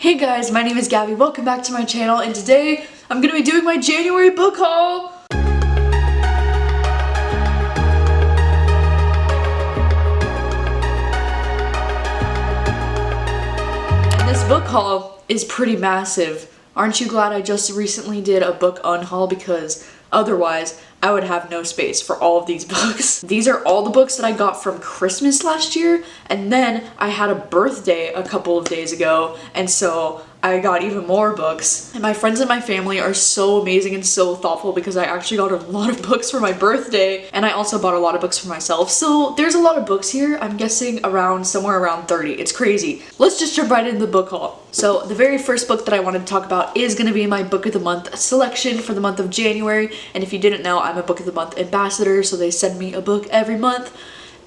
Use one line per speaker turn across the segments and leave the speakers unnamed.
Hey guys, my name is Gabby. Welcome back to my channel, and today I'm going to be doing my January book haul. And this book haul is pretty massive. Aren't you glad I just recently did a book unhaul, because otherwise I would have no space for all of these books. These are all the books that I got from Christmas last year, and then I had a birthday a couple of days ago, and so I got even more books. And my friends and my family are so amazing and so thoughtful because I actually got a lot of books for my birthday, and I also bought a lot of books for myself. So there's a lot of books here. I'm guessing somewhere around 30. It's crazy. Let's just jump right into the book haul. So the very first book that I wanted to talk about is going to be my book of the month selection for the month of January. And if you didn't know, I'm a book of the month ambassador, so they send me a book every month.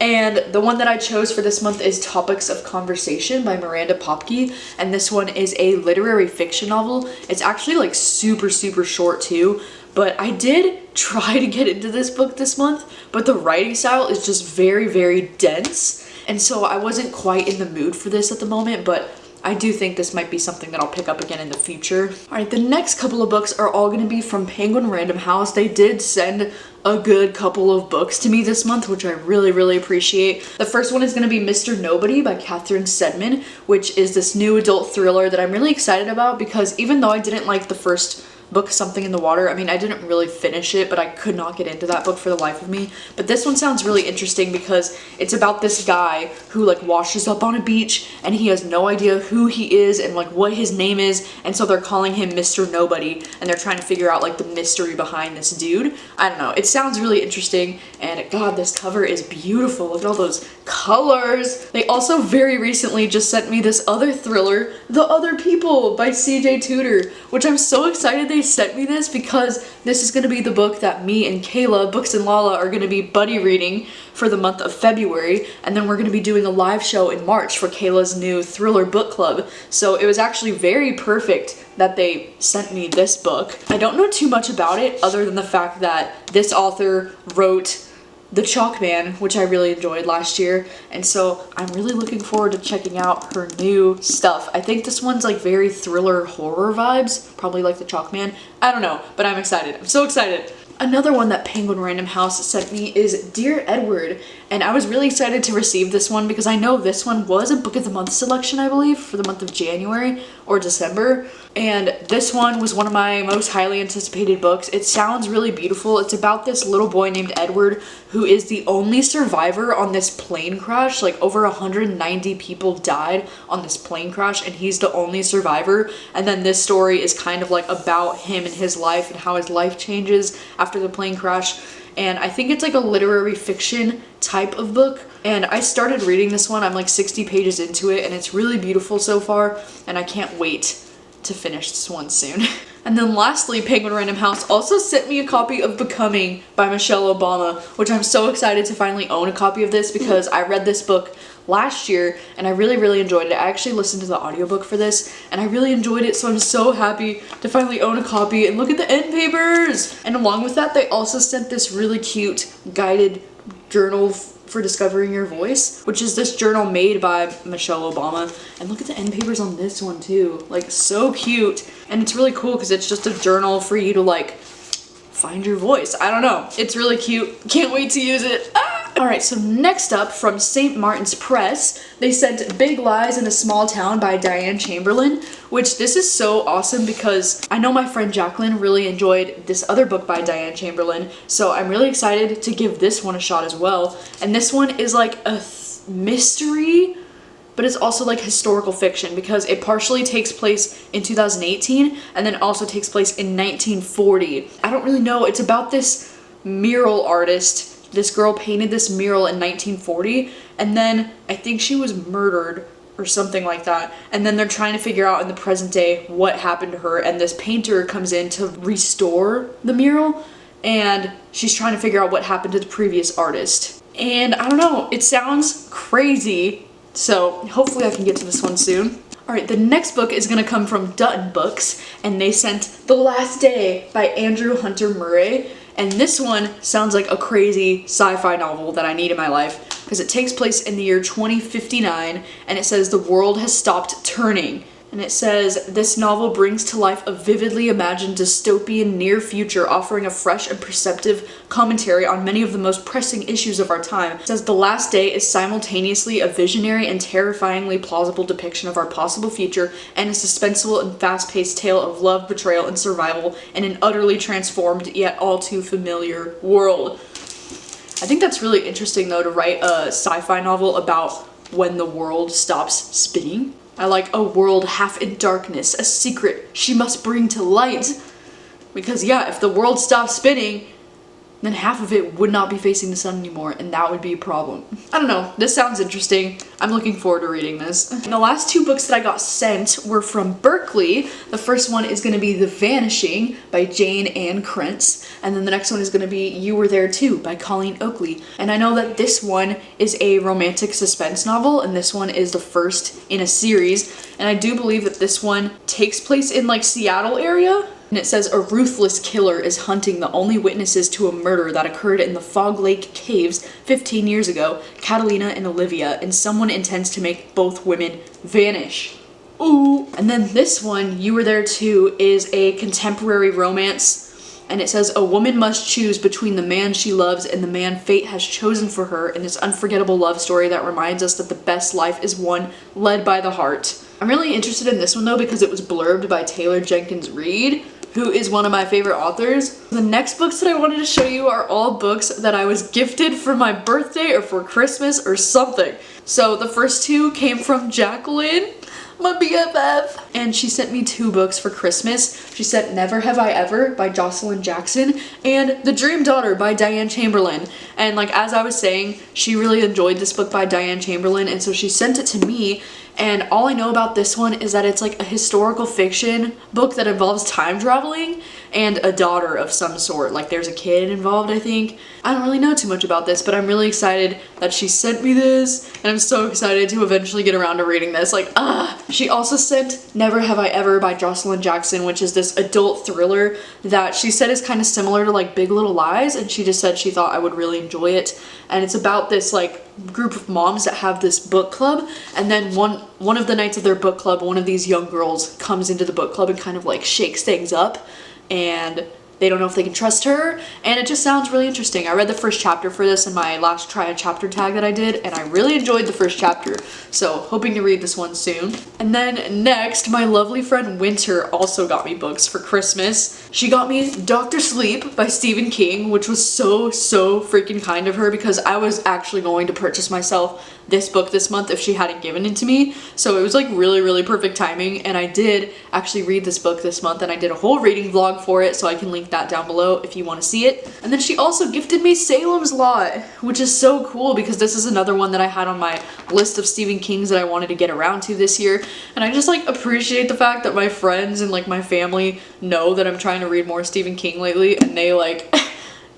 And the one that I chose for this month is Topics of Conversation by Miranda Popke, and this one is a literary fiction novel. It's actually like super short too, but I did try to get into this book this month, but the writing style is just very dense, and so I wasn't quite in the mood for this at the moment, but I do think this might be something that I'll pick up again in the future. Alright, the next couple of books are all going to be from Penguin Random House. They did send a good couple of books to me this month, which I really appreciate. The first one is going to be Mr. Nobody by Catherine Sedman, which is this new adult thriller that I'm really excited about, because even though I didn't like the first book, Something in the Water, I mean, I didn't really finish it, but I could not get into that book for the life of me. But this one sounds really interesting because it's about this guy who like washes up on a beach, and he has no idea who he is and like what his name is, and so they're calling him Mr. Nobody, and they're trying to figure out like the mystery behind this dude. I don't know, it sounds really interesting, and god, this cover is beautiful. Look at all those colors. They also very recently just sent me this other thriller, The Other People by CJ Tudor, which I'm so excited they sent me this, because this is going to be the book that me and Kayla, Books and Lala, are going to be buddy reading for the month of February, and then we're going to be doing a live show in March for Kayla's new thriller book club. So it was actually very perfect that they sent me this book. I don't know too much about it other than the fact that this author wrote The Chalk Man, which I really enjoyed last year, and so I'm really looking forward to checking out her new stuff. I think this one's like very thriller horror vibes, probably like The Chalk Man. I don't know, but I'm excited. I'm so excited. Another one that Penguin Random House sent me is Dear Edward, and I was really excited to receive this one because I know this one was a book of the month selection, I believe, for the month of January or December, and this one was one of my most highly anticipated books. It sounds really beautiful. It's about this little boy named Edward who is the only survivor on this plane crash. Like over 190 people died on this plane crash, and he's the only survivor, and then this story is kind of like about him and his life and how his life changes after the plane crash. And I think it's like a literary fiction type of book, and I started reading this one. I'm like 60 pages into it, and it's really beautiful so far, and I can't wait to finish this one soon. And then lastly, Penguin Random House also sent me a copy of Becoming by Michelle Obama, which I'm so excited to finally own a copy of this, because I read this book last year and I really enjoyed it. I actually listened to the audiobook for this and I really enjoyed it, so I'm so happy to finally own a copy. And look at the end papers! And along with that, they also sent this really cute guided journal for discovering your voice, which is this journal made by Michelle Obama. And look at the end papers on this one too, like so cute. And it's really cool because it's just a journal for you to like find your voice. I don't know, it's really cute. Can't wait to use it. Alright, so next up, from St. Martin's Press, they sent Big Lies in a Small Town by Diane Chamberlain, which this is so awesome because I know my friend Jacqueline really enjoyed this other book by Diane Chamberlain, so I'm really excited to give this one a shot as well. And this one is like a mystery, but it's also like historical fiction because it partially takes place in 2018 and then also takes place in 1940. I don't really know. It's about this mural artist. This girl painted this mural in 1940, and then I think she was murdered or something like that, and then they're trying to figure out in the present day what happened to her, and this painter comes in to restore the mural, and she's trying to figure out what happened to the previous artist. And I don't know, it sounds crazy, so hopefully I can get to this one soon. Alright, the next book is going to come from Dutton Books, and they sent The Last Day by Andrew Hunter Murray. And this one sounds like a crazy sci-fi novel that I need in my life, because it takes place in the year 2059, and it says the world has stopped turning. And it says, this novel brings to life a vividly imagined dystopian near future, offering a fresh and perceptive commentary on many of the most pressing issues of our time. It says, The Last Day is simultaneously a visionary and terrifyingly plausible depiction of our possible future, and a suspenseful and fast-paced tale of love, betrayal, and survival in an utterly transformed yet all too familiar world. I think that's really interesting, though, to write a sci-fi novel about when the world stops spinning. I like a world half in darkness, a secret she must bring to light. Because yeah, if the world stopped spinning, then half of it would not be facing the sun anymore, and that would be a problem. I don't know, this sounds interesting. I'm looking forward to reading this. And the last two books that I got sent were from Berkeley. The first one is gonna be The Vanishing by Jane Ann Krentz, and then the next one is gonna be You Were There Too by Colleen Oakley. And I know that this one is a romantic suspense novel, and this one is the first in a series, and I do believe that this one takes place in like Seattle area. And it says, a ruthless killer is hunting the only witnesses to a murder that occurred in the Fog Lake Caves 15 years ago, Catalina and Olivia, and someone intends to make both women vanish. Ooh. And then this one, You Were There Too, is a contemporary romance, and it says, a woman must choose between the man she loves and the man fate has chosen for her in this unforgettable love story that reminds us that the best life is one led by the heart. I'm really interested in this one though because it was blurbed by Taylor Jenkins Reid, who is one of my favorite authors. The next books that I wanted to show you are all books that I was gifted for my birthday or for Christmas or something. So the first two came from Jacqueline, my BFF, and she sent me two books for Christmas. She sent Never Have I Ever by Jocelyn Jackson and The Dream Daughter by Diane Chamberlain. And like as I was saying, she really enjoyed this book by Diane Chamberlain, and so she sent it to me. And all I know about this one is that it's like a historical fiction book that involves time traveling and a daughter of some sort. Like there's a kid involved, I think. I don't really know too much about this, but I'm really excited that she sent me this, and I'm so excited to eventually get around to reading this. Like, She also sent Never Have I Ever by Jocelyn Jackson, which is this adult thriller that she said is kind of similar to like Big Little Lies, and she just said she thought I would really enjoy it. And it's about this like group of moms that have this book club, and then one of the nights of their book club, one of these young girls comes into the book club and kind of like shakes things up, and they don't know if they can trust her, and it just sounds really interesting. I read the first chapter for this in my last try a chapter tag that I did, and I really enjoyed the first chapter, so hoping to read this one soon. And then next, my lovely friend Winter also got me books for Christmas. She got me Dr. Sleep by Stephen King, which was so freaking kind of her because I was actually going to purchase myself this book this month if she hadn't given it to me. So it was like really perfect timing, and I did actually read this book this month, and I did a whole reading vlog for it, so I can link that down below if you want to see it. And then she also gifted me Salem's Lot, which is so cool because this is another one that I had on my list of Stephen Kings that I wanted to get around to this year. And I just like appreciate the fact that my friends and like my family know that I'm trying to read more Stephen King lately, and they like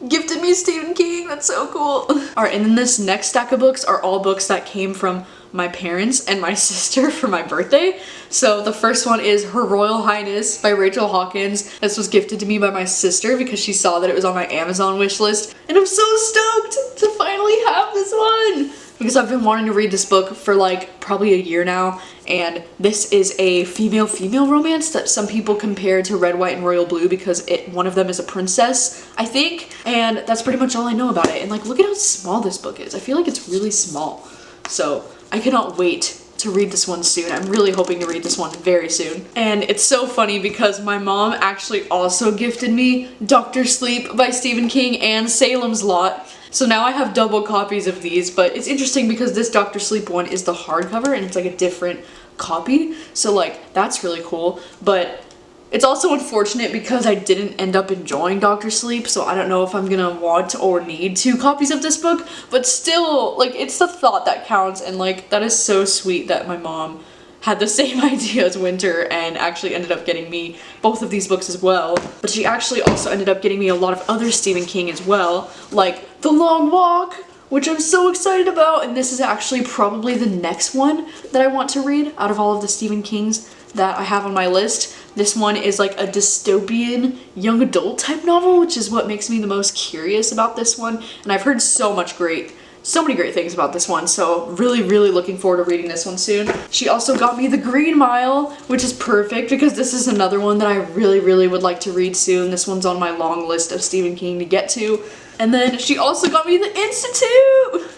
gifted me Stephen King. That's so cool. Alright, and then this next stack of books are all books that came from my parents and my sister for my birthday. So the first one is Her Royal Highness by Rachel Hawkins. This was gifted to me by my sister because she saw that it was on my Amazon wish list, and I'm so stoked to finally have this one because I've been wanting to read this book for like probably a year now, and this is a female romance that some people compare to Red, White, and Royal Blue because one of them is a princess, I think, and that's pretty much all I know about it. And like, look at how small this book is. I feel like it's really small, so I cannot wait to read this one soon. I'm really hoping to read this one very soon. And it's so funny because my mom actually also gifted me Dr. Sleep by Stephen King and Salem's Lot. So now I have double copies of these, but it's interesting because this Dr. Sleep one is the hardcover and it's like a different copy. So like, that's really cool. But it's also unfortunate because I didn't end up enjoying Dr. Sleep, so I don't know if I'm gonna want or need 2 copies of this book, but still, like, it's the thought that counts, and like, that is so sweet that my mom had the same idea as Winter and actually ended up getting me both of these books as well. But she actually also ended up getting me a lot of other Stephen King as well, like The Long Walk, which I'm so excited about, and this is actually probably the next one that I want to read out of all of the Stephen Kings that I have on my list. This one is like a dystopian young adult type novel, which is what makes me the most curious about this one, and I've heard so much great so many great things about this one, so really, really looking forward to reading this one soon. She also got me The Green Mile, which is perfect because this is another one that I really, really would like to read soon. This one's on my long list of Stephen King to get to. And then she also got me The Institute,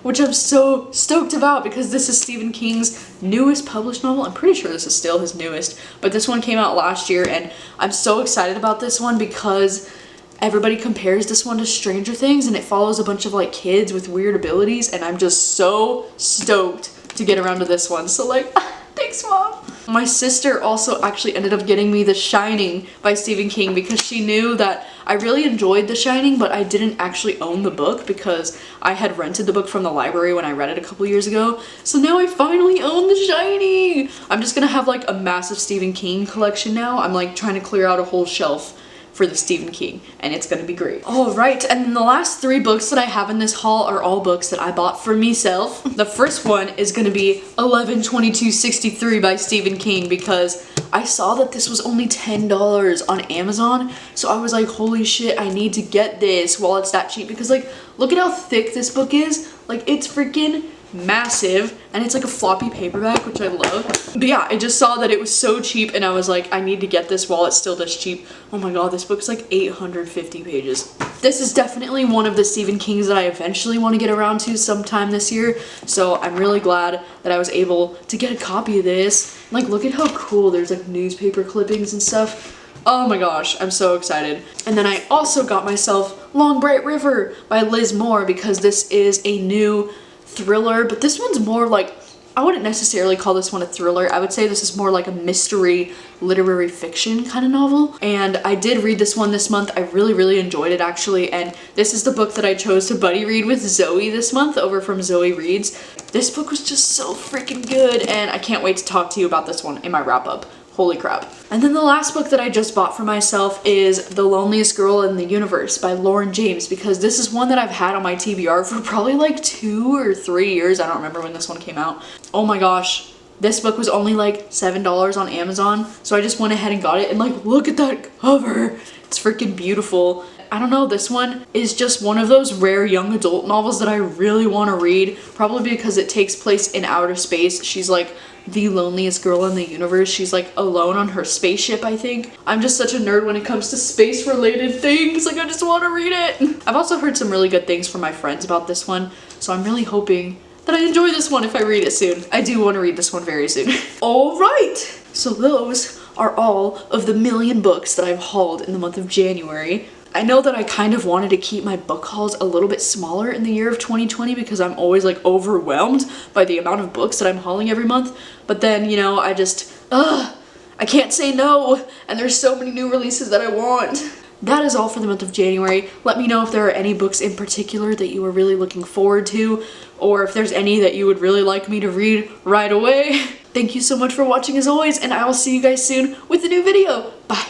which I'm so stoked about because this is Stephen King's newest published novel. I'm pretty sure this is still his newest, but this one came out last year, and I'm so excited about this one because everybody compares this one to Stranger Things, and it follows a bunch of like kids with weird abilities, and I'm just so stoked to get around to this one. So like, thanks, Mom. My sister also actually ended up getting me The Shining by Stephen King because she knew that I really enjoyed The Shining, but I didn't actually own the book because I had rented the book from the library when I read it a couple years ago. So now I finally own The Shining. I'm just gonna have like a massive Stephen King collection now. I'm like trying to clear out a whole shelf for the Stephen King, and it's gonna be great. All right, and then the last 3 books that I have in this haul are all books that I bought for myself. The first one is gonna be 11/22/63 by Stephen King because I saw that this was only $10 on Amazon, so I was like, holy shit, I need to get this while it's that cheap because like, look at how thick this book is. Like, it's freaking massive, and it's like a floppy paperback, which I love. But yeah, I just saw that it was so cheap, and I was like, I need to get this while it's still this cheap. Oh my god, this book's like 850 pages. This is definitely one of the Stephen Kings that I eventually want to get around to sometime this year, so I'm really glad that I was able to get a copy of this. Like, look at how cool, there's like newspaper clippings and stuff. Oh my gosh, I'm so excited. And then I also got myself Long Bright River by Liz Moore because this is a new thriller, but this one's more like, I wouldn't necessarily call this one a thriller. I would say this is more like a mystery literary fiction kind of novel. And I did read this one this month. I really, really enjoyed it actually. And this is the book that I chose to buddy read with Zoe this month over from Zoe Reads. This book was just so freaking good, and I can't wait to talk to you about this one in my wrap up. Holy crap. And then the last book that I just bought for myself is The Loneliest Girl in the Universe by Lauren James because this is one that I've had on my TBR for probably like 2 or 3 years. I don't remember when this one came out. Oh my gosh. This book was only like $7 on Amazon, so I just went ahead and got it, and like, look at that cover. It's freaking beautiful. I don't know, this one is just one of those rare young adult novels that I really want to read, probably because it takes place in outer space. She's like the loneliest girl in the universe. She's like alone on her spaceship, I think. I'm just such a nerd when it comes to space related things. Like, I just want to read it. I've also heard some really good things from my friends about this one, so I'm really hoping that I enjoy this one if I read it soon. I do want to read this one very soon. All right, so those are all of the million books that I've hauled in the month of January. I know that I kind of wanted to keep my book hauls a little bit smaller in the year of 2020 because I'm always like overwhelmed by the amount of books that I'm hauling every month. But then, you know, I just, I can't say no, and there's so many new releases that I want. That is all for the month of January. Let me know if there are any books in particular that you are really looking forward to, or if there's any that you would really like me to read right away. Thank you so much for watching as always, and I will see you guys soon with a new video. Bye.